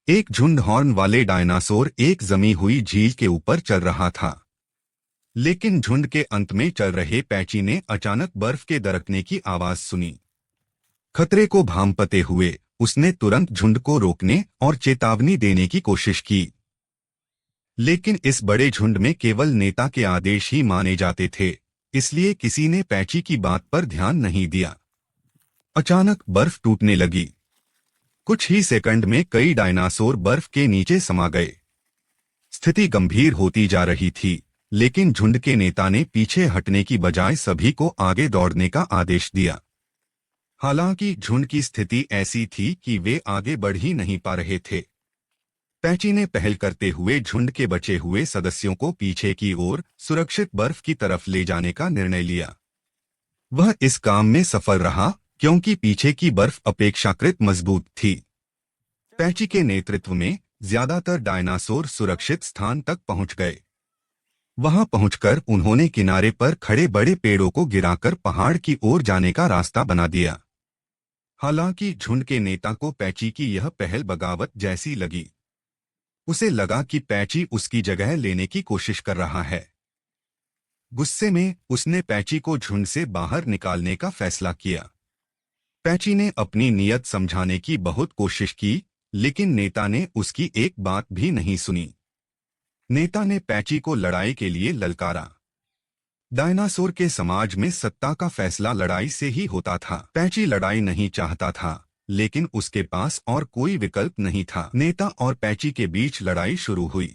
एक झुंड हॉर्न वाले डायनासोर एक जमी हुई झील के ऊपर चल रहा था। लेकिन झुंड के अंत में चल रहे पैची ने अचानक बर्फ के दरकने की आवाज सुनी। खतरे को भांपते हुए उसने तुरंत झुंड को रोकने और चेतावनी देने की कोशिश की। लेकिन इस बड़े झुंड में केवल नेता के आदेश ही माने जाते थे, इसलिए किसी ने पैची की बात पर ध्यान नहीं दिया। अचानक बर्फ टूटने लगी। कुछ ही सेकंड में कई डायनासोर बर्फ के नीचे समा गए। स्थिति गंभीर होती जा रही थी, लेकिन झुंड के नेता ने पीछे हटने की बजाय सभी को आगे दौड़ने का आदेश दिया। हालांकि झुंड की स्थिति ऐसी थी कि वे आगे बढ़ ही नहीं पा रहे थे। पैची ने पहल करते हुए झुंड के बचे हुए सदस्यों को पीछे की ओर सुरक्षित बर्फ की तरफ ले जाने का निर्णय लिया। वह इस काम में सफल रहा क्योंकि पीछे की बर्फ अपेक्षाकृत मजबूत थी। पैची के नेतृत्व में ज्यादातर डायनासोर सुरक्षित स्थान तक पहुंच गए। वहां पहुंचकर उन्होंने किनारे पर खड़े बड़े पेड़ों को गिराकर पहाड़ की ओर जाने का रास्ता बना दिया। हालांकि झुंड के नेता को पैची की यह पहल बगावत जैसी लगी। उसे लगा कि पैची उसकी जगह लेने की कोशिश कर रहा है। गुस्से में उसने पैची को झुंड से बाहर निकालने का फैसला किया। पैची ने अपनी नीयत समझाने की बहुत कोशिश की, लेकिन नेता ने उसकी एक बात भी नहीं सुनी। नेता ने पैची को लड़ाई के लिए ललकारा। डायनासोर के समाज में सत्ता का फैसला लड़ाई से ही होता था। पैची लड़ाई नहीं चाहता था, लेकिन उसके पास और कोई विकल्प नहीं था। नेता और पैची के बीच लड़ाई शुरू हुई।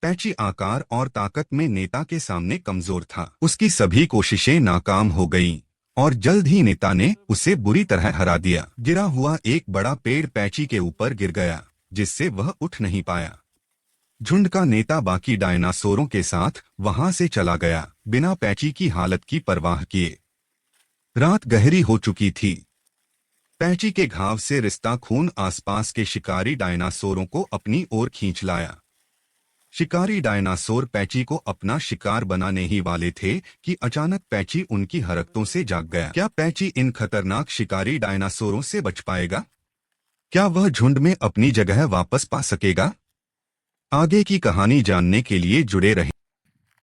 पैची आकार और ताकत में नेता के सामने कमजोर था। उसकी सभी कोशिशें नाकाम हो गईं और जल्द ही नेता ने उसे बुरी तरह हरा दिया। गिरा हुआ एक बड़ा पेड़ पैची के ऊपर गिर गया, जिससे वह उठ नहीं पाया। झुंड का नेता बाकी डायनासोरों के साथ वहां से चला गया, बिना पैची की हालत की परवाह किए। रात गहरी हो चुकी थी। पैची के घाव से रिश्ता खून आसपास के शिकारी डायनासोरों को अपनी ओर खींच लाया। शिकारी डायनासोर पैची को अपना शिकार बनाने ही वाले थे कि अचानक पैची उनकी हरकतों से जाग गया। क्या पैची इन खतरनाक शिकारी डायनासोरों से बच पाएगा? क्या वह झुंड में अपनी जगह वापस पा सकेगा? आगे की कहानी जानने के लिए जुड़े रहें।